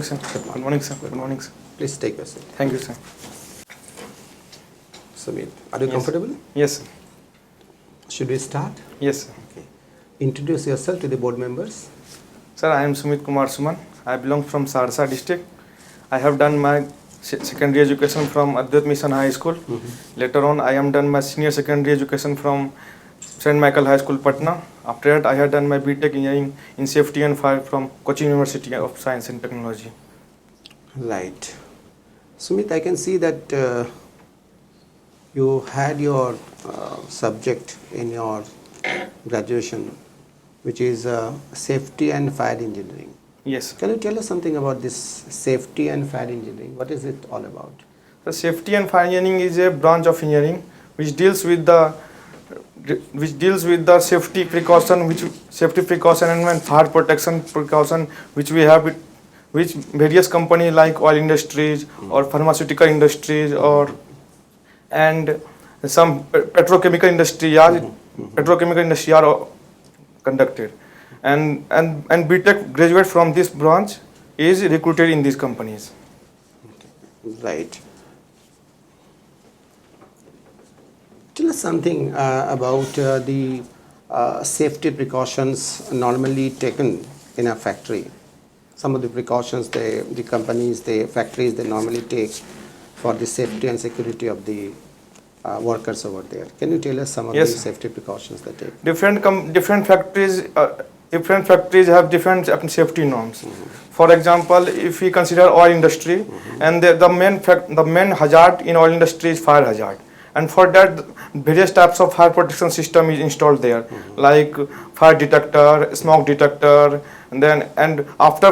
morning, sir. Good morning, sir. Good morning, sir. Please take a seat. Thank you, sir. Sumit, are you Yes. comfortable? Yes, sir. Should we start? Yes, sir. Okay. Introduce yourself to the board members. Sir, I am Sumit Kumar Suman. I belong from Saharsa district. I have done my secondary education from Advait Mission High School. Later on, I am done my senior secondary education from St. Michael High School, Patna. After that, I have done my BTech engineering in safety and fire from Cochin University of Science and Technology. Right. Sumit, I can see that you had your subject in your graduation, which is safety and fire engineering. Yes. Can you tell us something about this safety and fire engineering? What is it all about? The safety and fire engineering is a branch of engineering which deals with the safety precaution, and fire protection precaution which we have which various companies like oil industries or pharmaceutical industries and some petrochemical industry are conducted, and BTech graduate from this branch is recruited in these companies. Right. Tell us something about the safety precautions normally taken in a factory. Some of the precautions the companies, the factories, they normally take for the safety and security of the workers over there. Can you tell us some of Yes, the sir. safety precautions they take? Different factories have different safety norms. For example, if we consider oil industry, and the main hazard in oil industry is fire hazard, and for that various types of fire protection system is installed there, like fire detector, smoke detector, and after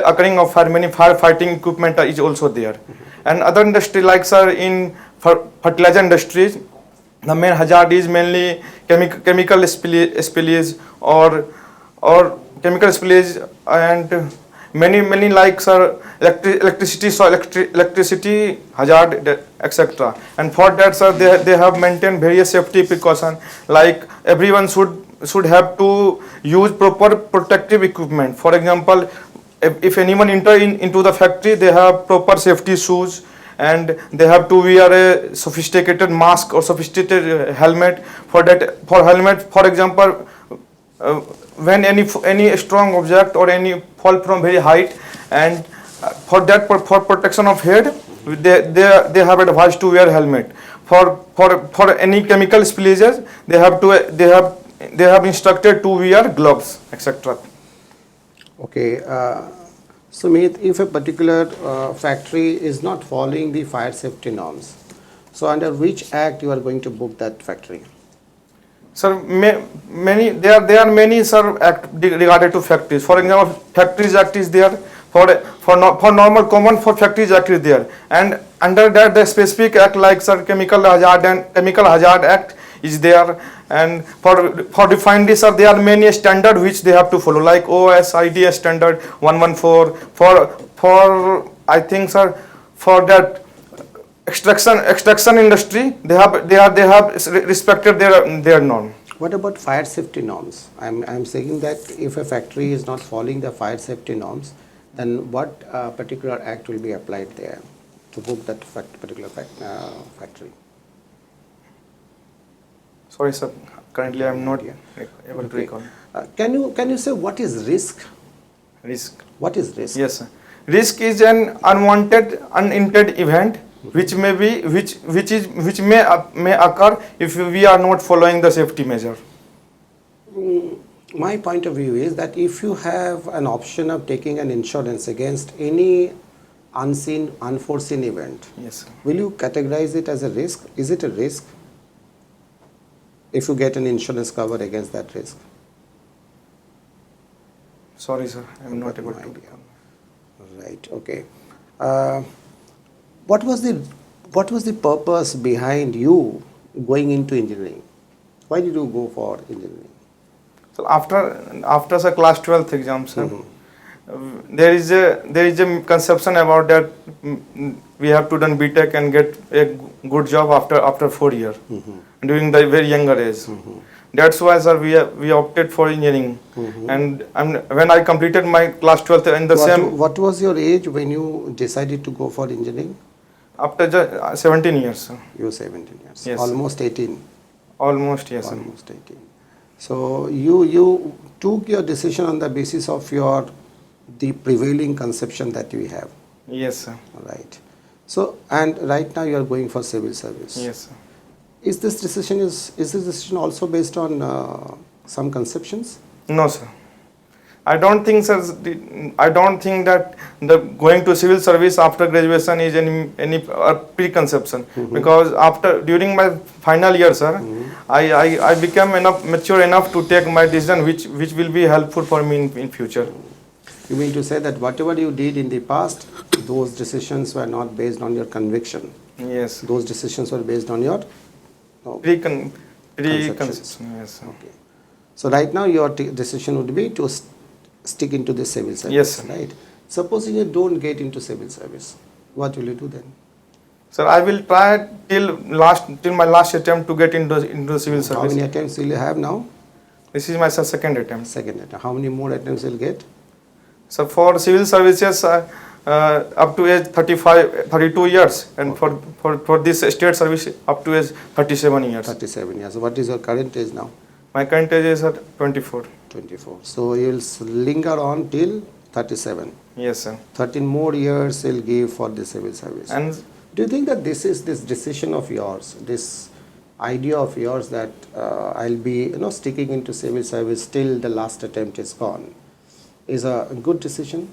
occurring of fire, many firefighting equipment is also there. And other industry like in fertilizer industries, the main hazard is mainly chemical spillage or chemical spillage, and many like electricity hazard, etc. And for that, sir, they have maintained various safety precautions, like everyone should have to use proper protective equipment. For example, if anyone enter into the factory, they have proper safety shoes, and they have to wear a sophisticated mask or sophisticated helmet. For example, when any strong object or any fall from very height, and for protection of head, they have advised to wear helmet. For any chemical spillages, they have instructed to wear gloves, etc. Okay. Sumit, if a particular factory is not following the fire safety norms, so under which act you are going to book that factory? Sir, there are many, sir, act regarded to factories. For example, Factories Act is there. For normal common for Factories Act is there, and under that the specific act like, sir, Chemical Hazard Act is there. And for refineries, sir, there are many standards which they have to follow, like OSIDS standard 114. For I think, sir, for that extraction industry, they have respected their norm. What about fire safety norms? I'm saying that if a factory is not following the fire safety norms, then what particular act will be applied there to book that particular factory? Sorry, sir. Currently, I am not able to recall. Can you say what is risk? Risk. What is risk? Yes, sir. Risk is an unwanted, unintended event which may occur if we are not following the safety measure. My point of view is that if you have an option of taking an insurance against any unseen, unforeseen event, Yes, sir. will you categorize it as a risk? Is it a risk if you get an insurance cover against that risk? Sorry, sir. I am not able No to idea. recall. Right. Okay. What was the purpose behind you going into engineering? Why did you go for engineering? So after the class 12th exam, sir, there is a conception about that we have to done BTech and get a good job after 4 years during the very younger age. That's why, sir, we opted for engineering. And when I completed my class 12th in the same What was your age when you decided to go for engineering? after 17 years, sir. You were 17 years. Yes. Almost 18. Almost, yes, sir. Almost 18. So you took your decision on the basis of the prevailing conception that we have. Yes, sir. Right. So, and right now you are going for civil service. Yes, sir. Is this decision also based on some conceptions? No, sir. I don't think, sir. I don't think that the going to civil service after graduation is any preconception, because during my final year, sir, I became mature enough to take my decision, which will be helpful for me in future. You mean to say that whatever you did in the past, those decisions were not based on your conviction. Yes. Those decisions were based on your Preconception. Conceptions. Yes, sir. Okay. So right now your decision would be to stick into the civil service. Yes, sir. Right. Supposing you don't get into civil service, what will you do then? Sir, I will try till my last attempt to get into civil How service. many attempts will you have now? This is my second attempt. Second attempt. How many more attempts will you get? So for civil services, up to age 32 years, and for this state service up to age 37 years. 37 years. So what is your current age now? My current age is 24. 24. So you will linger on till 37. Yes, sir. 13 more years will give for the civil service. And Do you think that this decision of yours, this idea of yours that I'll be sticking into civil service till the last attempt is gone, is a good decision?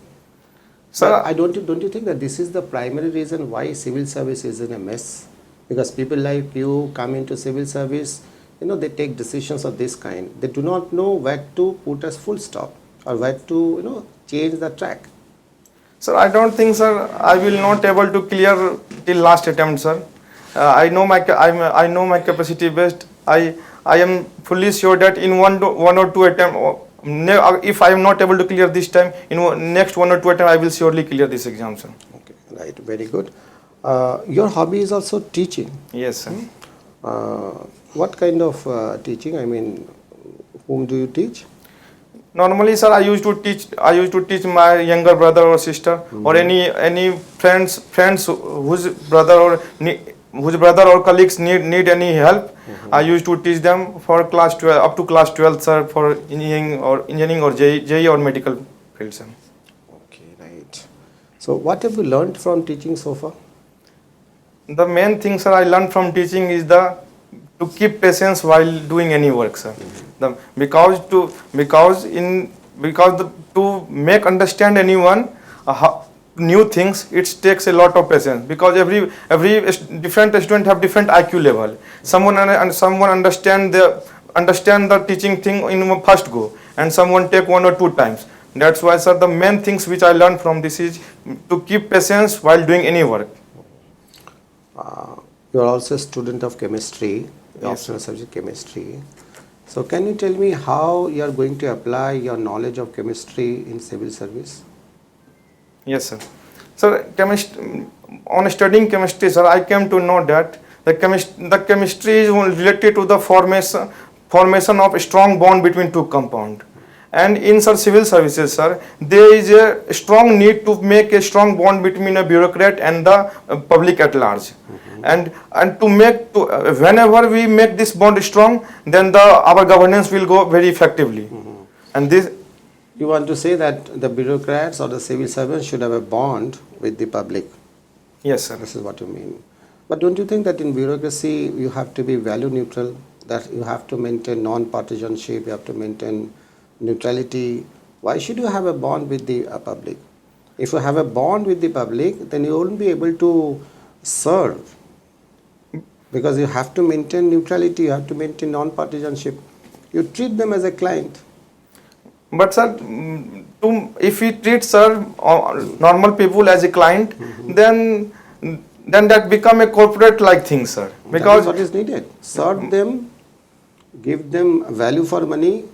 sir, Don't you think that this is the primary reason why civil service is in a mess? Because people like you come into civil service, they take decisions of this kind. They do not know where to put a full stop or where to change the track. sir, I don't think, sir, I will not able to clear till last attempt, sir. I know my capacity best. I am fully sure that in one or two attempt, if I am not able to clear this time, in next 1 or 2 attempt, I will surely clear this exam, sir. Okay, right, very good. Your hobby is also teaching. Yes, sir. What kind of teaching? I mean, whom do you teach? Normally, sir, I used to teach my younger brother or sister, or any friends whose brother or colleagues need any help. I used to teach them for class 12 up to class 12, sir, for engineering or JE or medical field, sir. Okay, right. So, what have you learned from teaching so far? The main thing, sir, I learned from teaching is to keep patience while doing any work, sir. Because to make understand anyone new things, it takes a lot of patience, because every different student have different IQ level. Someone understand the teaching thing in first go, and someone take 1 or 2 times. That's why, sir, the main things which I learned from this is to keep patience while doing any work. You are also a student of chemistry, Yes, optional subject chemistry. So, can you tell me how you are going to apply your knowledge of chemistry in civil service? Yes, sir. Sir, on studying chemistry, sir, I came to know that the chemistry is related to the formation of a strong bond between two compounds. And in civil services, sir, there is a strong need to make a strong bond between a bureaucrat and the public at large. And whenever we make this bond strong, then our governance will go very effectively. And this. You want to say that the bureaucrats or the civil servants should have a bond with the public? Yes, sir. This is what you mean. But don't you think that in bureaucracy you have to be value neutral, that you have to maintain non-partisanship, you have to maintain neutrality? Why should you have a bond with the public? If you have a bond with the public, then you won't be able to serve, because you have to maintain neutrality, you have to maintain non-partisanship. You treat them as a client. But, sir, if we treat, sir, normal people as a client, then that become a corporate-like thing, sir. that is Because what is needed. Serve them, give them value for money,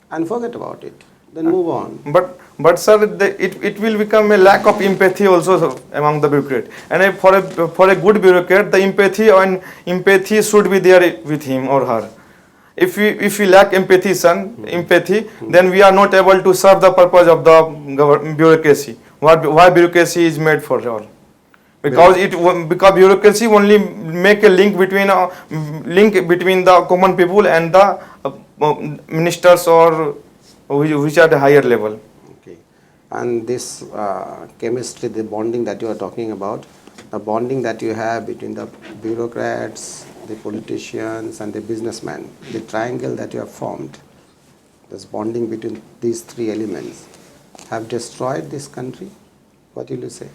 and forget about it. Then move on. But sir, it will become a lack of empathy also among the bureaucrat. And for a good bureaucrat, the empathy should be there with him or her. if we lack empathy, then we are not able to serve the purpose of the bureaucracy. Why bureaucracy is made for all? Because because bureaucracy only make a link between the common people and the ministers or which are the higher level. Okay. And this chemistry, the bonding that you are talking about, the bonding that you have between the bureaucrats, the politicians and the businessmen, the triangle that you have formed, this bonding between these three elements have destroyed this country? What will you say?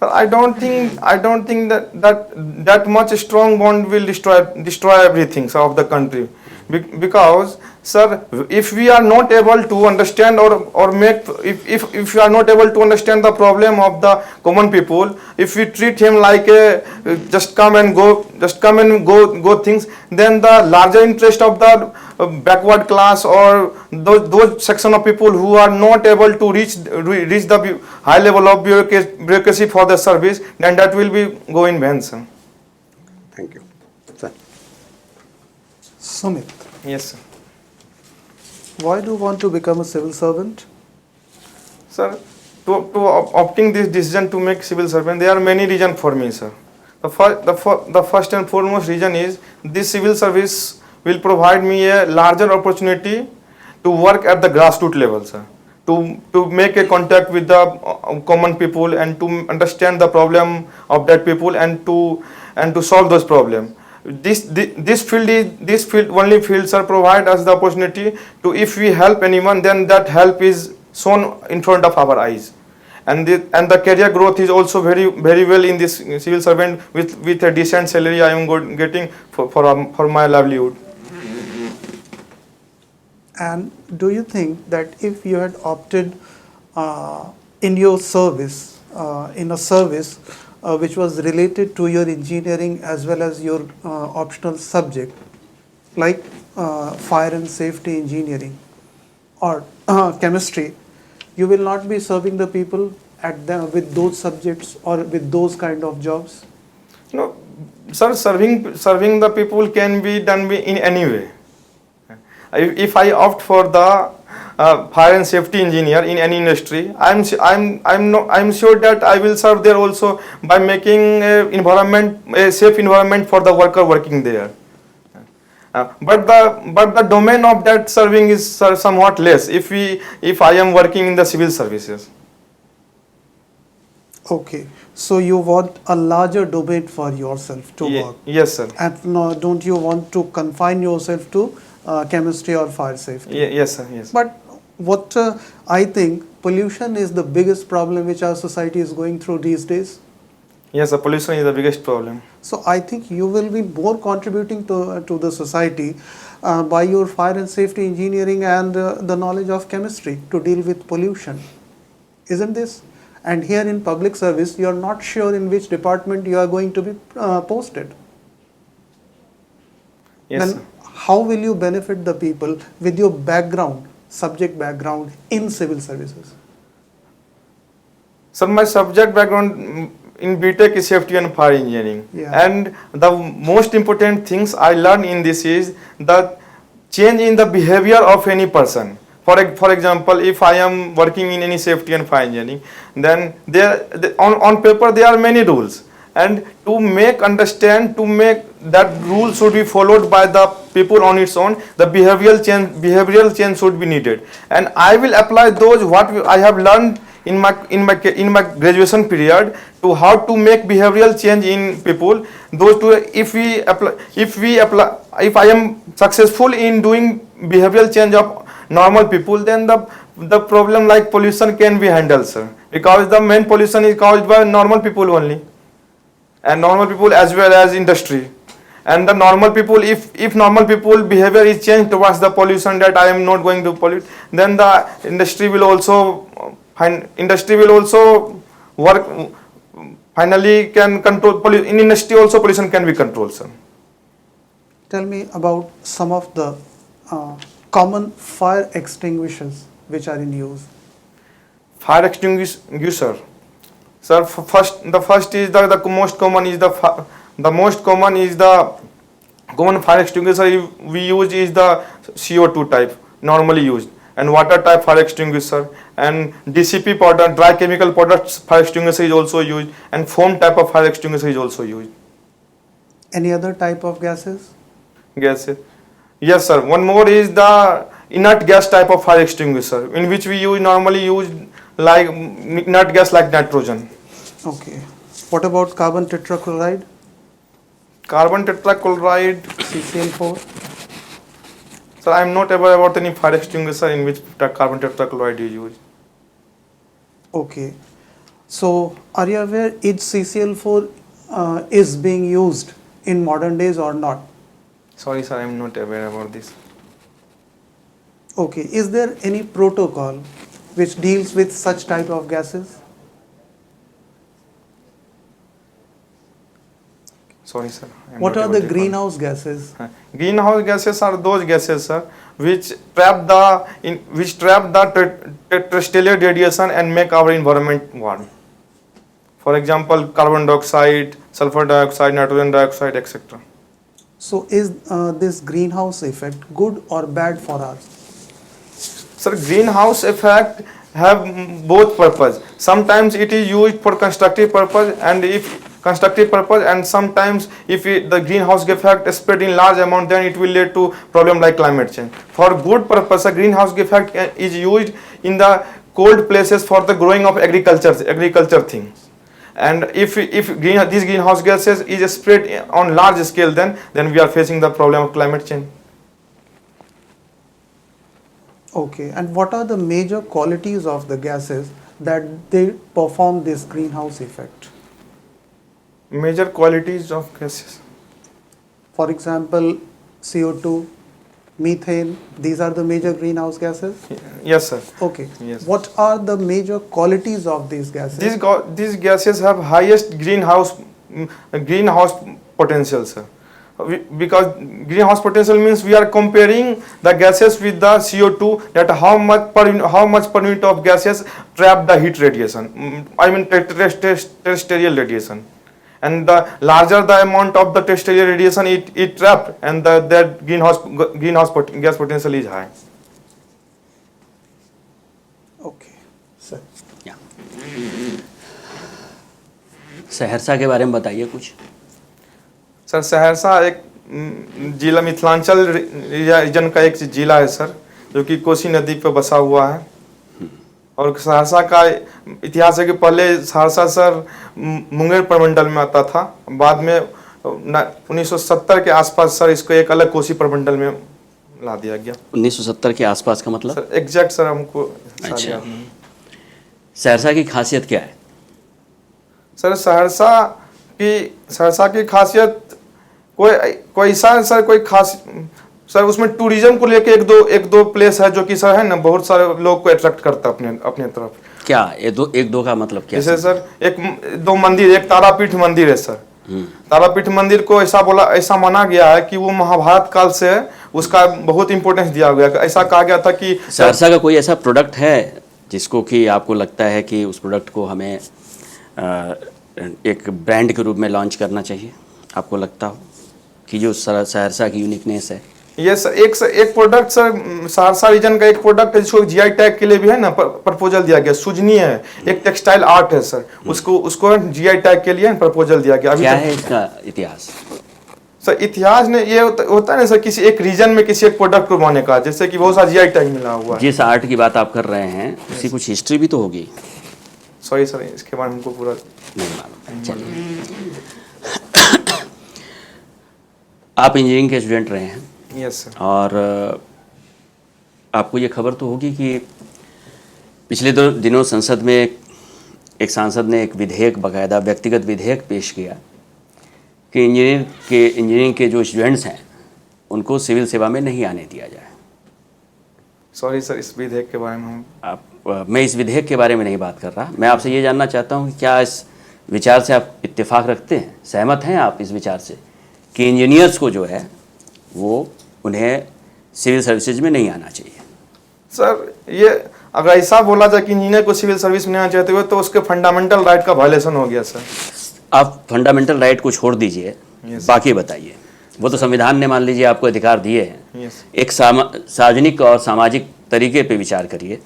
Sir, I don't think that much strong bond will destroy everything, sir, of the country. Because, sir, if we are not able to understand or make, if we are not able to understand the problem of the common people, if we treat him like a just come and go things, then the larger interest of the backward class or those section of people who are not able to reach the high level of bureaucracy for the service, then that will be go in vain, sir. Thank you. Sir. Sumit, Yes, sir. why do you want to become a civil servant? Sir, to opting this decision to make civil servant, there are many reasons for me, sir. The first and foremost reason is this civil service will provide me a larger opportunity to work at the grassroots level, sir. To make a contact with the common people and to understand the problem of that people and to solve those problems. This field only fields are provide us the opportunity to, if we help anyone, then that help is shown in front of our eyes, and the career growth is also very well in this civil servant with a decent salary I am getting for my livelihood. And do you think that if you had opted in your service, in a service which was related to your engineering as well as your optional subject, like fire and safety engineering or chemistry, you will not be serving the people with those subjects or with those kind of jobs? No, sir, serving the people can be done in any way. If I opt for the fire and safety engineer in any industry, I'm sure that I will serve there also by making a safe environment for the worker working there. But the domain of that serving is somewhat less if I am working in the civil services. Okay, so you want a larger domain for yourself to work. Yes, sir. And no, don't you want to confine yourself to chemistry or fire safety? Yes, sir. Yes. But what I think, pollution is the biggest problem which our society is going through these days. Yes, sir. Pollution is the biggest problem. So I think you will be more contributing to the society by your fire and safety engineering and the knowledge of chemistry to deal with pollution. Isn't this? And here in public service, you are not sure in which department you are going to be posted. Yes, Then sir. how will you benefit the people with your background, subject background in civil services? Sir, my subject background in BTech is safety and fire engineering. Yeah. And the most important things I learned in this is the change in the behavior of any person. For example, if I am working in any safety and fire engineering, then on paper there are many rules. And to make that rule should be followed by the people on its own, the behavioral change should be needed. And I will apply those what I have learned in my graduation period to how to make behavioral change in people. Those two, if I am successful in doing behavioral change of normal people, then the problem like pollution can be handled, sir. Because the main pollution is caused by normal people only, and normal people as well as industry. And the normal people, if normal people behavior is changed towards the pollution that I am not going to pollute, then the industry will also work. Finally, can control pollution in industry. Also, pollution can be controlled, sir. Tell me about some of the common fire extinguishers which are in use. Fire extinguisher. Sir, the most common is the fire extinguisher. Sir, the most common is the fire extinguisher. Sir, the most common is the fire extinguisher. Sir, the most common is the fire extinguisher. Sir, first the first is the most common is the Common fire extinguisher we use is the CO2 type normally used, and water type fire extinguisher, and DCP powder, dry chemical powder fire extinguisher is also used, and foam type of fire extinguisher is also used. Any other type of gases? Gases. Yes, sir. One more is the inert gas type of fire extinguisher, in which we normally use like inert gas like nitrogen. Okay. What about carbon tetrachloride, Carbon tetrachloride. CCl4? Sir, I am not aware about any fire extinguisher in which carbon tetrachloride is used. Okay. So, are you aware each CCl4 is being used in modern days or not? Sorry, sir, I am not aware about this. Okay. Is there any protocol which deals with such type of gases? Sorry, sir. I am What not are able the to greenhouse gases? Greenhouse gases are those gases, sir, which trap the terrestrial radiation and make our environment warm. For example, carbon dioxide, sulfur dioxide, nitrogen dioxide, etc. So, is this greenhouse effect good or bad for us? Sir, greenhouse effect have both purpose. Sometimes it is used for constructive purpose, and sometimes if the greenhouse effect is spread in large amount, then it will lead to problem like climate change. For good purpose, a greenhouse effect is used in the cold places for the growing of agriculture things. And if these greenhouse gases is spread on large scale, then we are facing the problem of climate change. Okay. And what are the major qualities of the gases that they perform this greenhouse effect? Major qualities of gases. For example, CO2, methane, these are the major greenhouse gases? Yes, sir. Okay. Yes. What are the major qualities of these gases? These gases have highest greenhouse potential, sir. Because greenhouse potential means we are comparing the gases with the CO2, that how much per unit of gases trap the heat radiation. I mean terrestrial radiation. And the larger the amount of the terrestrial radiation it trapped, and that greenhouse gas potential is high. Okay. Sir. या सहरसा के बारे में बताइए कुछ। Sir, Saharsa एक जिला Mithilanchal reason का एक जिला है सर, जो कि कोसी नदी पर बसा हुआ है। और सहरसा का इतिहास है कि पहले सहरसा सर मुंगेर प्रमंडल में आता था, बाद में 1970 के आसपास सर इसको एक अलग कोसी प्रमंडल में ला दिया गया। 1970 के आसपास का मतलब? सर एग्जैक्ट सर हमको अच्छा। सहरसा की खासियत क्या है? सर सहरसा की खासियत कोई ऐसा सर कोई खास सर उसमें टूरिज्म को लेके एक दो प्लेस है जो कि सर है ना बहुत सारे लोग को अट्रैक्ट करता है अपने तरफ। क्या एक दो का मतलब क्या? जैसे सर एक दो मंदिर, एक तारापीठ मंदिर है सर। तारापीठ मंदिर को ऐसा माना गया है कि वो महाभारत काल से उसका बहुत इंपॉर्टेंस दिया गया। ऐसा कहा गया था कि सहरसा का कोई ऐसा प्रोडक्ट है जिसको कि आपको लगता है कि उस प्रोडक्ट को हमें एक ब्रांड के रूप में लॉन्च करना चाहिए, आपको लगता हो कि जो सहरसा की यूनिकनेस है? ये सर एक प्रोडक्ट सर सहरसा रीजन का एक प्रोडक्ट है जिसको जीआई टैग के लिए भी है ना प्रपोजल दिया गया। सुजनी है, एक टेक्सटाइल आर्ट है सर, उसको जीआई टैग के लिए प्रपोजल दिया गया। क्या है इसका इतिहास? सर इतिहास ने ये होता है ना सर, किसी एक रीजन में किसी एक प्रोडक्ट को बनाने का, जैसे कि बहुत सारा जीआई टैग मिला हुआ है। जिस आर्ट की बात आप कर रहे हैं उसकी कुछ हिस्ट्री भी तो होगी। सॉरी सर, इसके बारे में हमको पूरा नहीं मालूम। चलिए, आप इंजीनियरिंग के स्टूडेंट रहे हैं। Yes sir. और आपको ये खबर तो होगी कि पिछले 2 दिनों संसद में एक सांसद ने एक विधेयक, बाकायदा व्यक्तिगत विधेयक पेश किया कि इंजीनियरिंग के जो स्टूडेंट्स हैं उनको सिविल सेवा में नहीं आने दिया जाए। सॉरी सर, इस विधेयक के बारे में मैं इस विधेयक के बारे में नहीं बात कर रहा। मैं आपसे ये जानना चाहता हूँ कि क्या इस विचार से आप इत्तेफाक रखते हैं, सहमत हैं आप इस विचार से कि इंजीनियर्स को जो है वो उन्हें सिविल सर्विसेज में नहीं आना चाहिए? सर ये अगर ऐसा बोला जाए कि इंजीनियर को सिविल सर्विस में नहीं आना चाहते हुए तो उसके फंडामेंटल राइट का वायलेशन हो गया सर। आप फंडामेंटल राइट को छोड़ दीजिए, बाकी बताइए। वो तो संविधान ने मान लीजिए आपको अधिकार दिए हैं। यस। एक सार्वजनिक और सामाजिक तरीके पे विचार करिए,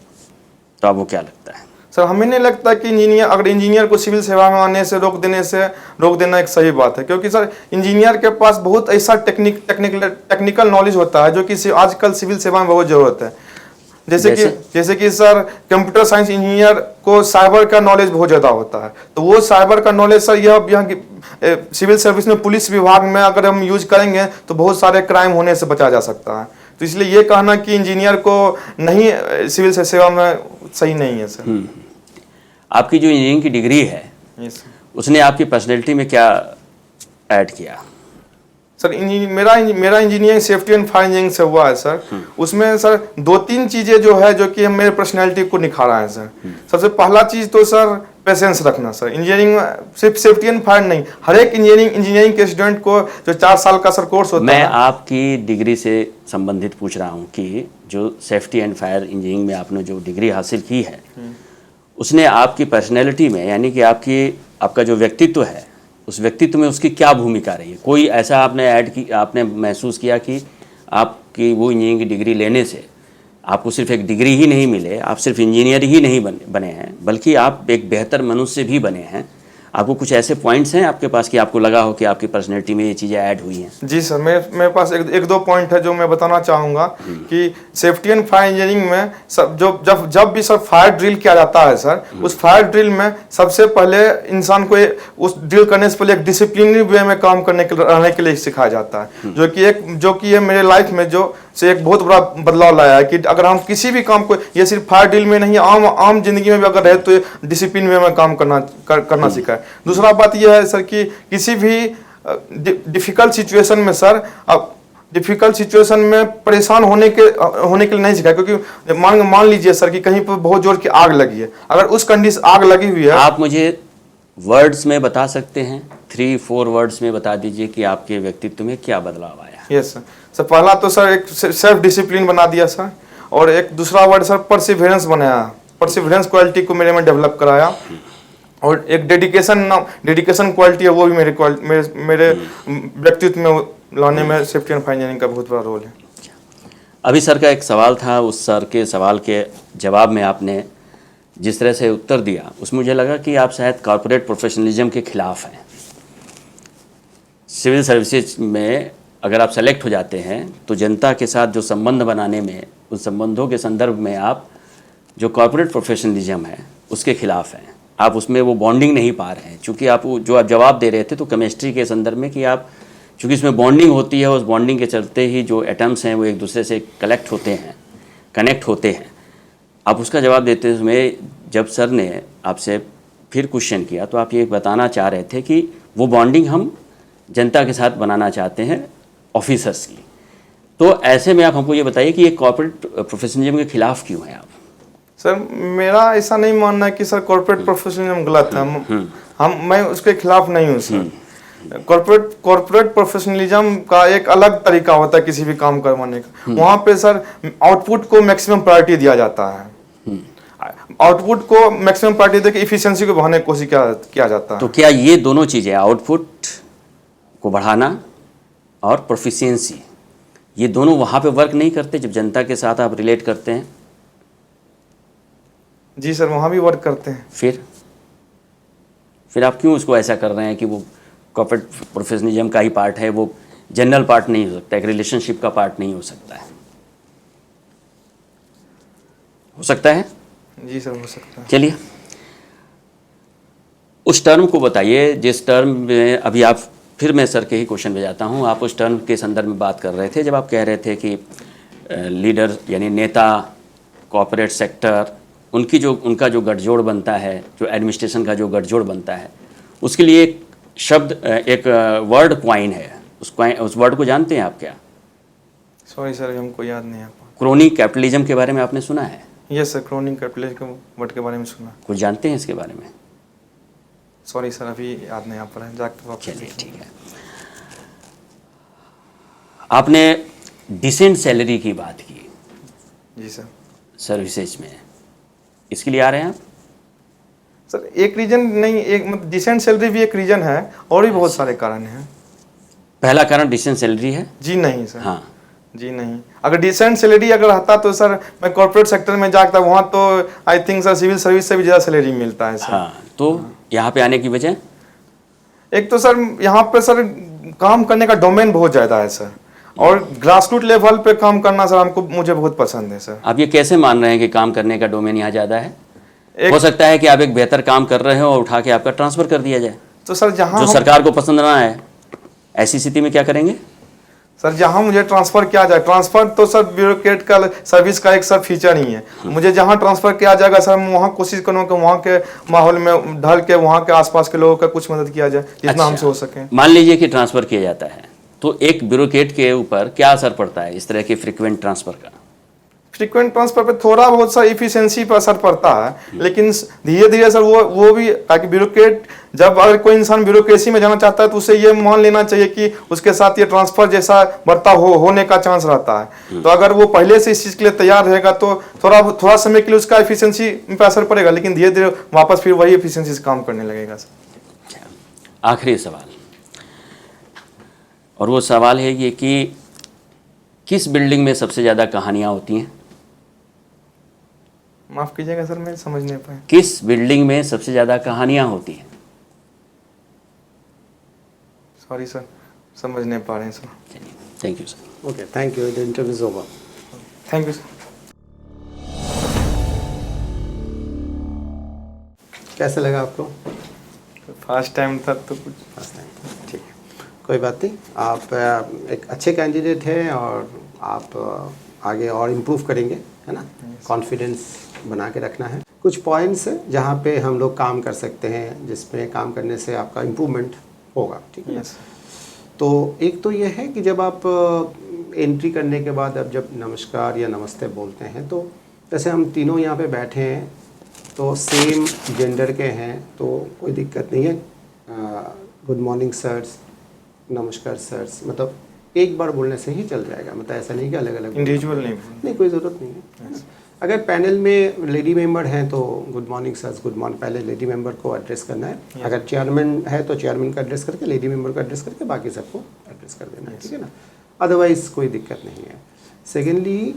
तो आपको क्या लगता है? सर हमें नहीं लगता कि इंजीनियर को सिविल सेवा में आने से रोक देना एक सही बात है, क्योंकि सर इंजीनियर के पास बहुत ऐसा टेक्निकल नॉलेज होता है जो कि आजकल सिविल सेवा में बहुत ज़रूरत है। जैसे कि सर कंप्यूटर साइंस इंजीनियर को साइबर का नॉलेज बहुत ज़्यादा होता है, तो वो साइबर का नॉलेज सर यहाँ सिविल सर्विस में पुलिस विभाग में अगर हम यूज करेंगे तो बहुत सारे क्राइम होने से बचा जा सकता है। तो इसलिए ये कहना कि इंजीनियर को नहीं सिविल सेवा में सही नहीं है सर। आपकी जो इंजीनियरिंग की डिग्री है यस उसने आपकी पर्सनैलिटी में क्या ऐड किया? सर मेरा engineering safety and fire engineering से हुआ है सर। उसमें सर 2-3 चीज़ें जो है जो कि मेरे पर्सनैलिटी को निखारा है सर। सबसे पहला चीज़ तो सर पेशेंस रखना सर। इंजीनियरिंग सिर्फ सेफ्टी एंड फायर नहीं, हर एक इंजीनियरिंग के स्टूडेंट को जो 4 साल का सर कोर्स होता है। मैं आपकी डिग्री से संबंधित पूछ रहा हूँ कि जो सेफ्टी एंड फायर इंजीनियरिंग में आपने जो डिग्री हासिल की है उसने आपकी पर्सनैलिटी में, यानी कि आपका जो व्यक्तित्व है उस व्यक्तित्व में उसकी क्या भूमिका रही है? कोई ऐसा आपने महसूस किया कि आपकी वो इंजीनियरिंग की डिग्री लेने से आपको सिर्फ एक डिग्री ही नहीं मिले, आप सिर्फ इंजीनियर ही नहीं बने हैं, बल्कि आप एक बेहतर मनुष्य भी बने हैं? आपको कुछ ऐसे पॉइंट्स हैं आपके पास कि आपको लगा हो कि आपकी पर्सनैलिटी में ये चीज़ें ऐड हुई हैं? जी सर, मेरे पास एक दो पॉइंट है जो मैं बताना चाहूँगा कि सेफ्टी एंड फायर इंजीनियरिंग में जब भी सर फायर ड्रिल किया जाता है सर, उस फायर ड्रिल में सबसे पहले इंसान को उस ड्रिल करने से पहले एक डिसिप्लिनरी वे में काम रहने के लिए सिखाया जाता है, जो कि ये मेरे लाइफ में से एक बहुत बड़ा बदलाव लाया है कि अगर हम किसी भी काम को, ये सिर्फ फायर ड्रिल में नहीं, आम जिंदगी में भी अगर रहे तो डिसिप्लिन वे में काम करना सीखा है। दूसरा बात यह है सर कि किसी भी डिफिकल्ट सिचुएशन में सर डिफिकल्ट सिचुएशन में परेशान होने के लिए नहीं सिखाया, क्योंकि मान लीजिए सर कि कहीं पर बहुत जोर की आग लगी है, अगर उस कंडीशन आग लगी हुई है। आप मुझे वर्ड्स में बता सकते हैं, 3-4 वर्ड्स में बता दीजिए कि आपके व्यक्तित्व में क्या बदलाव आया? यस सर, पहला तो सर एक सेल्फ डिसिप्लिन बना दिया सर, और एक दूसरा वर्ड सर परसिवरेंस बनाया, परसिवरेंस क्वालिटी को मेरे में डेवलप कराया, और एक डेडिकेशन क्वालिटी है वो भी मेरे व्यक्तित्व में लाने में सेफ्टी एंड फायर इंजीनियरिंग का बहुत बड़ा रोल है। अभी सर का एक सवाल था, उस सर के सवाल के जवाब में आपने जिस तरह से उत्तर दिया उसमें मुझे लगा कि आप शायद कॉर्पोरेट प्रोफेशनलिज्म के खिलाफ हैं। सिविल सर्विसेज में अगर आप सेलेक्ट हो जाते हैं तो जनता के साथ जो संबंध बनाने में, उन संबंधों के संदर्भ में आप जो कॉर्पोरेट प्रोफेशनलिज्म है उसके खिलाफ हैं। आप उसमें वो बॉन्डिंग नहीं पा रहे हैं, चूँकि आप जवाब दे रहे थे तो केमिस्ट्री के संदर्भ में कि आप चूँकि इसमें बॉन्डिंग होती है, उस बॉन्डिंग के चलते ही जो एटम्स हैं वो एक दूसरे से कनेक्ट होते हैं। आप उसका जवाब देते समय जब सर ने आपसे फिर क्वेश्चन किया तो आप ये बताना चाह रहे थे कि वो बॉन्डिंग हम जनता के साथ बनाना चाहते हैं, ऑफिसर्स की। तो ऐसे में आप हमको ये बताइए कि ये कॉर्पोरेट प्रोफेशनलिज्म के खिलाफ क्यों हैं आप? सर मेरा ऐसा नहीं मानना है कि सर कॉर्पोरेट प्रोफेशनलिज्म गलत है, मैं उसके खिलाफ नहीं हूँ सर। कॉर्पोरेट प्रोफेशनलिज्म का एक अलग तरीका होता है किसी भी काम करवाने का। वहाँ पे सर आउटपुट को मैक्सिमम प्रायोरिटी दिया जाता है, आउटपुट को मैक्सिमम प्रायोरिटी देकर इफिशिएंसी को बढ़ाने की कोशिश किया जाता है। तो क्या ये दोनों चीज़ें, आउटपुट को बढ़ाना और प्रोफिशिएंसी, ये दोनों वहाँ पे वर्क नहीं करते जब जनता के साथ आप रिलेट करते हैं? जी सर, वहाँ भी वर्क करते हैं। फिर आप क्यों उसको ऐसा कर रहे हैं कि वो कॉर्पोरेट प्रोफेशनलिज्म का ही पार्ट है, वो जनरल पार्ट नहीं हो सकता, एक रिलेशनशिप का पार्ट नहीं हो सकता है? हो सकता है? जी सर, हो सकता है। चलिए उस टर्म को बताइए जिस टर्म में अभी आप, फिर मैं सर के ही क्वेश्चन पे जाता हूँ। आप उस टर्म के संदर्भ में बात कर रहे थे जब आप कह रहे थे कि लीडर यानी नेता, कॉर्पोरेट सेक्टर, उनका जो गठजोड़ बनता है, जो एडमिनिस्ट्रेशन का जो गठजोड़ बनता है, उसके लिए एक शब्द, एक वर्ड क्वाइन है। उस वर्ड को जानते हैं आप क्या? सॉरी सर, हमको याद नहीं है। क्रोनी कैपिटलिज्म के बारे में आपने सुना है? यस सर, क्रोनी कैपिटलिज्म के वर्ड के बारे में सुना। कुछ जानते हैं इसके बारे में? सॉरी सर, अभी याद नहीं आ पा रहा है, जाकर। चलिए ठीक है। आपने डिसेंट सैलरी की बात की। जी सर। सर्विसेज में इसके लिए आ रहे हैं आप? सर एक रीजन नहीं, एक डिसेंट सैलरी भी एक रीजन है, और भी बहुत सारे कारण हैं। पहला कारण डिसेंट सैलरी है। जी नहीं सर। हाँ, जी नहीं, अगर डिसेंट सैलरी अगर रहता तो सर मैं कॉर्पोरेट सेक्टर में जाता, वहाँ तो I think sir civil service से भी ज़्यादा सैलरी मिलता है सर। हाँ, तो यहाँ पे आने की वजह एक तो सर यहाँ पे सर काम करने का डोमेन बहुत ज़्यादा है सर, और ग्रासरूट लेवल पे काम करना सर मुझे बहुत पसंद है सर। आप ये कैसे मान रहे हैं कि काम करने का डोमेन यहाँ ज़्यादा है? एक हो सकता है कि आप एक बेहतर काम कर रहे हो और उठा के आपका ट्रांसफ़र कर दिया जाए, तो सर जहाँ जो सरकार को पसंद ना आए, ऐसी स्थिति में क्या करेंगे? सर जहाँ मुझे ट्रांसफ़र किया जाए, ट्रांसफ़र तो सर ब्यूरोक्रेट का सर्विस का एक सर फीचर ही है। मुझे जहाँ ट्रांसफ़र किया जाएगा सर मैं वहाँ कोशिश करूँगा कि वहाँ के माहौल में ढल के वहाँ के आसपास के लोगों का कुछ मदद किया जाए जितना हमसे हो सके। मान लीजिए कि ट्रांसफ़र किया जाता है, तो एक ब्यूरोक्रेट के ऊपर क्या असर पड़ता है इस तरह के फ्रीक्वेंट ट्रांसफ़र का? फ्रीक्वेंट ट्रांसफर पे थोड़ा बहुत सा इफिशियंसी पर असर पड़ता है, लेकिन धीरे धीरे सर वो भी, ताकि ब्यूरोक्रेट जब अगर कोई इंसान ब्यूरोक्रेसी में जाना चाहता है तो उसे ये मान लेना चाहिए कि उसके साथ ये ट्रांसफर जैसा बर्ताव होने का चांस रहता है। तो अगर वो पहले से इस चीज़ के लिए तैयार रहेगा तो थोड़ा समय के लिए उसका इफिशियंसी पे असर पड़ेगा, लेकिन धीरे धीरे वापस फिर वही इफिशियंसी से काम करने लगेगा सर। आखिरी सवाल, और वो सवाल है ये कि किस बिल्डिंग में सबसे ज़्यादा कहानियाँ होती हैं? माफ़ कीजिएगा सर, मैं समझ नहीं पाया। किस बिल्डिंग में सबसे ज़्यादा कहानियाँ होती हैं? सॉरी सर, समझ नहीं पा रहे हैं sir. Thank you sir. Okay, thank you, the interview is over. Thank you sir. कैसा लगा आपको? फर्स्ट टाइम था तो कुछ फर्स्ट टाइम, ठीक है, कोई बात नहीं। आप एक अच्छे कैंडिडेट हैं और आप आगे और इम्प्रूव करेंगे, है ना? कॉन्फिडेंस बना के रखना है। कुछ पॉइंट्स हैं जहाँ पे हम लोग काम कर सकते हैं, जिसमें काम करने से आपका इम्प्रूवमेंट होगा, ठीक है? यस। तो एक तो ये है कि जब आप एंट्री करने के बाद अब जब नमस्कार या नमस्ते बोलते हैं, तो जैसे हम तीनों यहाँ पे बैठे हैं तो सेम जेंडर के हैं तो कोई दिक्कत नहीं है। गुड मॉर्निंग सर्स, नमस्कार सर्स, मतलब एक बार बोलने से ही चल जाएगा, मतलब ऐसा नहीं कि अलग अलग इंडिविजुअल नहीं, कोई ज़रूरत नहीं है। अगर पैनल में लेडी मेंबर हैं तो good morning sirs, good morning, पहले लेडी मेंबर को एड्रेस करना है। अगर चेयरमैन है तो चेयरमैन का एड्रेस करके लेडी मेंबर को एड्रेस करके बाकी सबको एड्रेस कर देना है, ठीक है ना? अदरवाइज कोई दिक्कत नहीं है। सेकेंडली,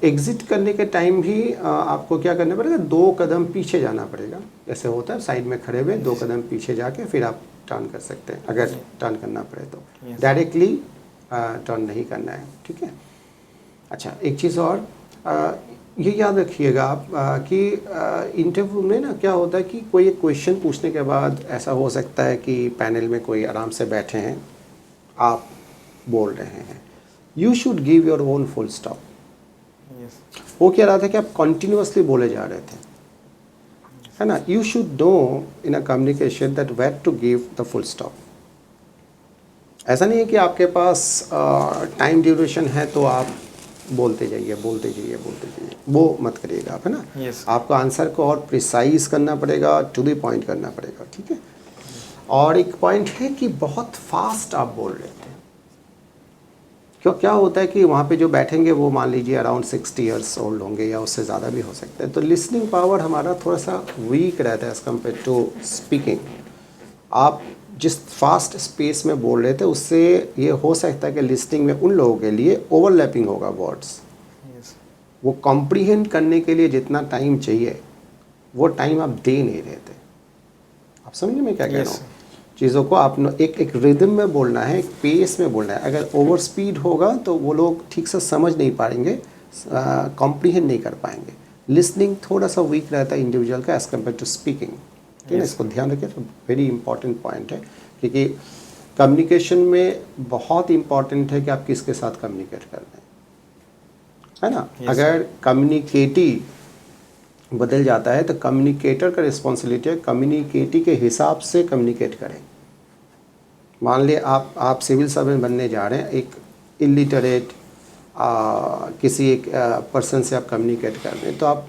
एग्ज़िट करने के टाइम भी आपको क्या करना पड़ेगा, 2 कदम पीछे जाना पड़ेगा। जैसे होता है साइड में खड़े हुए 2 कदम पीछे जाके फिर आप टर्न कर सकते हैं, अगर टर्न करना पड़े तो। डायरेक्टली टर्न नहीं करना है, ठीक है? अच्छा, एक चीज़ और ये याद रखिएगा आप कि इंटरव्यू में ना क्या होता है कि कोई एक क्वेश्चन पूछने के बाद ऐसा हो सकता है कि पैनल में कोई आराम से बैठे हैं, आप बोल रहे हैं, you should give your own full stop. Yes. वो क्या रहा था कि आप कंटिन्यूअसली बोले जा रहे थे, है ना? You should know in a communication that where to give the full stop. ऐसा नहीं है कि आपके पास टाइम ड्यूरेशन है तो आप बोलते जाइए, बोलते जाइए, बोलते जाइए, वो मत करिएगा आप, है ना? Yes. आपको आंसर को और प्रिसाइज करना पड़ेगा, टू द पॉइंट करना पड़ेगा, ठीक है? और एक पॉइंट है कि बहुत फास्ट आप बोल रहे थे। क्यों, क्या होता है कि वहाँ पे जो बैठेंगे वो मान लीजिए अराउंड 60 ईयर्स ओल्ड होंगे या उससे ज़्यादा भी हो सकते हैं, तो लिसनिंग पावर हमारा थोड़ा सा वीक रहता है एज़ कम्पेयर टू स्पीकिंग। आप जिस फास्ट स्पेस में बोल रहे थे उससे ये हो सकता है कि लिसनिंग में उन लोगों के लिए ओवरलैपिंग होगा वर्ड्स। यस। वो कॉम्प्रीहेंड करने के लिए जितना टाइम चाहिए वो टाइम आप दे नहीं रहे थे। आप समझिए मैं क्या कह रहा हूँ? चीज़ों को आप एक रिदम में बोलना है, एक पेस में बोलना है। अगर ओवर स्पीड होगा तो वो लोग ठीक से समझ नहीं पाएंगे, कॉम्प्रीहेंड नहीं कर पाएंगे। लिसनिंग थोड़ा सा वीक रहता है इंडिविजुअल का एज़ कम्पेयर टू स्पीकिंग, ठीक है? इसको ध्यान रखिए, तो वेरी इंपॉर्टेंट पॉइंट है, क्योंकि कम्युनिकेशन में बहुत इंपॉर्टेंट है कि आप किसके साथ कम्युनिकेट कर रहे हैं, है ना? अगर कम्युनिकेटी बदल जाता है तो कम्युनिकेटर का रिस्पॉन्सिबिलिटी है कम्युनिकेटी के हिसाब से कम्युनिकेट करें। मान लिया आप सिविल सर्वेंट बनने जा रहे हैं, एक इलिटरेट किसी एक पर्सन से आप कम्युनिकेट कर रहे हैं, तो आप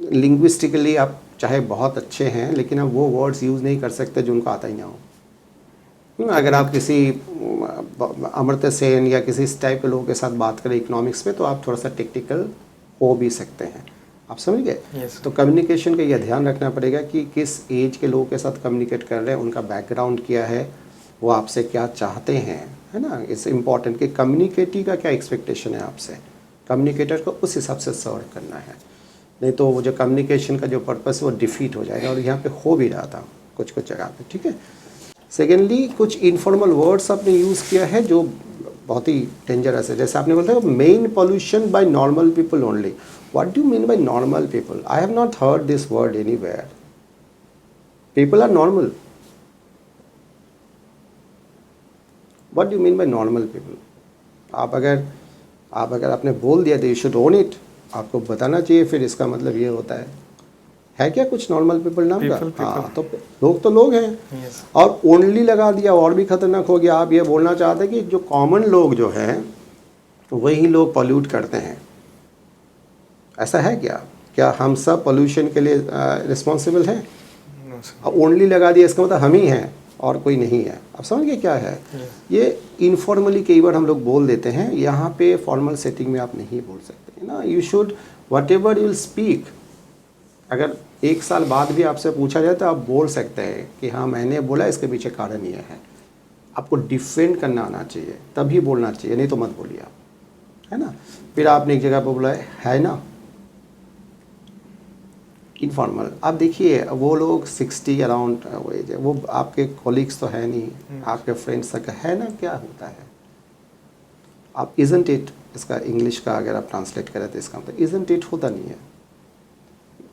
लिंग्विस्टिकली आप चाहे बहुत अच्छे हैं लेकिन आप वो वर्ड्स यूज़ नहीं कर सकते जो उनको आता ही ना हो। अगर आप किसी अमर्त्य सेन या किसी इस टाइप के लोगों के साथ बात करें इकोनॉमिक्स में, तो आप थोड़ा सा टेक्निकल हो भी सकते हैं। आप समझ गए? Yes. तो कम्युनिकेशन का यह ध्यान रखना पड़ेगा कि किस एज के लोगों के साथ कम्युनिकेट कर रहे हैं, उनका बैकग्राउंड क्या है, वो आपसे क्या चाहते हैं, है ना। इट्स इम्पॉर्टेंट कि कम्युनिकेटी का क्या एक्सपेक्टेशन है आपसे, कम्युनिकेटर को उस हिसाब से सर्व करना है, नहीं तो वो जो कम्युनिकेशन का जो पर्पस है वो डिफीट हो जाएगा, और यहाँ पे हो भी रहा था कुछ कुछ जगह पे, ठीक है। सेकेंडली, कुछ इनफॉर्मल वर्ड्स आपने यूज़ किया है जो बहुत ही डेंजरस है, जैसे आपने बोला main pollution by normal people only. What do you mean by normal people? I have not heard this word anywhere. People are normal. What do you mean by normal people? आप अगर आपने बोल दिया तो यू शुड ओन इट, आपको बताना चाहिए फिर इसका मतलब ये होता है क्या कुछ नॉर्मल पीपल नाम का? हाँ, तो लोग तो लोग हैं। Yes. और ओनली लगा दिया और भी खतरनाक हो गया। आप ये बोलना चाहते हैं कि जो कॉमन लोग जो हैं वही लोग पॉल्यूट करते हैं, ऐसा है क्या? क्या हम सब पोल्यूशन के लिए रिस्पॉन्सिबल हैं? No, sir. अब ओनली लगा दिया इसका मतलब हम ही हैं और कोई नहीं है। अब समझ गए क्या है? ये इनफॉर्मली कई बार हम लोग बोल देते हैं, यहाँ पे फॉर्मल सेटिंग में आप नहीं बोल सकते ना। You should what ever you will speak, अगर 1 साल बाद भी आपसे पूछा जाए तो आप बोल सकते हैं कि हाँ मैंने बोला, इसके पीछे कारण ये है। आपको डिफेंड करना आना चाहिए, तभी बोलना चाहिए, नहीं तो मत बोलिए आप, है ना। फिर आपने एक जगह पर बोला है ना, इनफॉर्मल। आप देखिए वो लोग 60 अराउंड एज है, वो आपके कॉलीग्स तो है नहीं, आपके फ्रेंड्स तक है ना, क्या होता है? आप इजंट इट, इसका इंग्लिश का अगर आप ट्रांसलेट करें तो इसका मतलब इजंट इट होता नहीं है।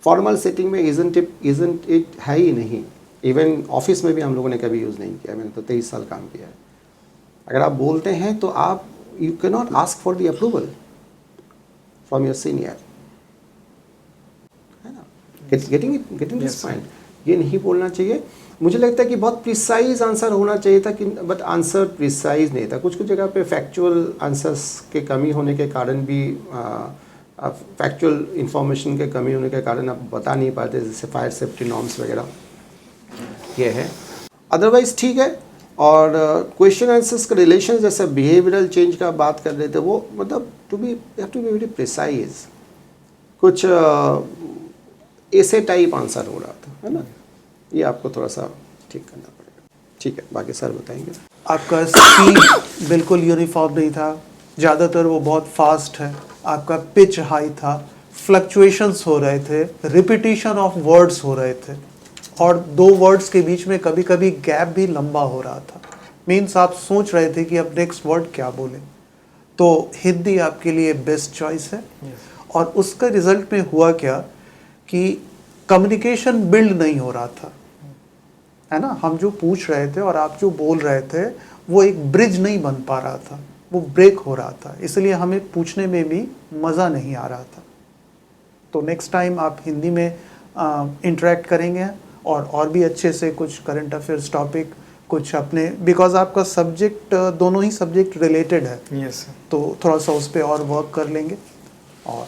फॉर्मल सेटिंग में इजंट इट है ही नहीं। इवन ऑफिस में भी हम लोगों ने कभी यूज़ नहीं किया, मैंने तो 23 साल काम किया है। अगर आप बोलते हैं तो आप you can not ask for the approval from your senior, है ना। गेटिंग दिस पॉइंट, ये नहीं बोलना चाहिए। मुझे लगता है कि बहुत प्रिसाइज आंसर होना चाहिए था, कि बट आंसर प्रिसाइज नहीं था। कुछ कुछ जगह पे फैक्चुअल आंसर्स के कमी होने के कारण भी फैक्चुअल इंफॉर्मेशन के कमी होने के कारण आप बता नहीं पाते, जैसे फायर सेफ्टी नॉर्म्स वगैरह ये है। अदरवाइज ठीक है। और क्वेश्चन आंसर्स का रिलेशन, जैसे बिहेवियरल चेंज का बात कर रहे थे, वो मतलब टू बी वेरी प्रिसाइज, कुछ ऐसे टाइप आंसर हो रहा था, है ना। ये आपको थोड़ा सा ठीक करना पड़ेगा। ठीक है, बाकी सर बताएंगे। आपका स्पीड बिल्कुल यूनिफॉर्म नहीं था, ज़्यादातर वो बहुत फास्ट है। आपका पिच हाई था, फ्लक्चुएशंस हो रहे थे, रिपीटिशन ऑफ वर्ड्स हो रहे थे, और 2 वर्ड्स के बीच में कभी कभी गैप भी लंबा हो रहा था। मीन्स आप सोच रहे थे कि अब नेक्स्ट वर्ड क्या बोले। तो हिंदी आपके लिए बेस्ट चॉइस है। और उसका रिजल्ट में हुआ क्या कि कम्युनिकेशन बिल्ड नहीं हो रहा था, है ना। हम जो पूछ रहे थे और आप जो बोल रहे थे, वो एक ब्रिज नहीं बन पा रहा था, वो ब्रेक हो रहा था, इसलिए हमें पूछने में भी मज़ा नहीं आ रहा था। तो नेक्स्ट टाइम आप हिंदी में इंटरेक्ट करेंगे और भी अच्छे से कुछ करंट अफेयर्स टॉपिक, कुछ अपने, बिकॉज आपका सब्जेक्ट दोनों ही सब्जेक्ट रिलेटेड है, Yes, sir. तो थोड़ा सा उस पर और वर्क कर लेंगे। और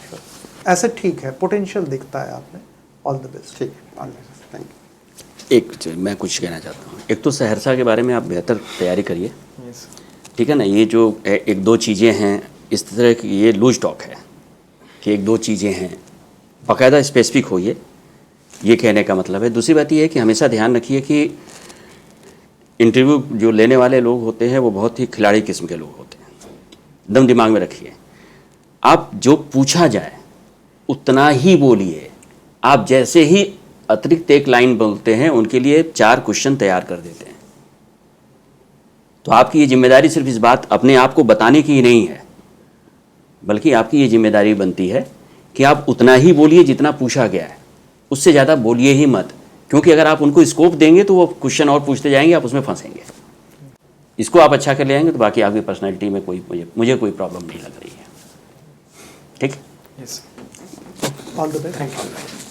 ऐसे ठीक है, पोटेंशियल दिखता है आप में। All the best. ठीक है, थैंक यू। एक मैं कुछ कहना चाहता हूँ। एक तो सहरसा के बारे में आप बेहतर तैयारी करिए, Yes. ठीक है ना। ये जो 1-2 चीज़ें हैं इस तरह की, ये लूज टॉक है कि 1-2 चीज़ें हैं, बाकायदा स्पेसिफिक होइए, ये कहने का मतलब है। दूसरी बात ये है कि हमेशा ध्यान रखिए कि इंटरव्यू जो लेने वाले लोग होते हैं वो बहुत ही खिलाड़ी किस्म के लोग होते हैं। दम दिमाग में रखिए, आप जो पूछा जाए उतना ही बोलिए। आप जैसे ही अतिरिक्त एक लाइन बोलते हैं, उनके लिए 4 क्वेश्चन तैयार कर देते हैं। तो आपकी ये जिम्मेदारी सिर्फ इस बात अपने आप को बताने की ही नहीं है, बल्कि आपकी ये जिम्मेदारी बनती है कि आप उतना ही बोलिए जितना पूछा गया है, उससे ज़्यादा बोलिए ही मत। क्योंकि अगर आप उनको स्कोप देंगे तो वो क्वेश्चन और पूछते जाएंगे, आप उसमें फंसेंगे। इसको आप अच्छा कर ले आएंगे तो बाकी आपकी पर्सनैलिटी में मुझे कोई प्रॉब्लम नहीं लग रही है। ठीक। Yes. All the best. Thank you.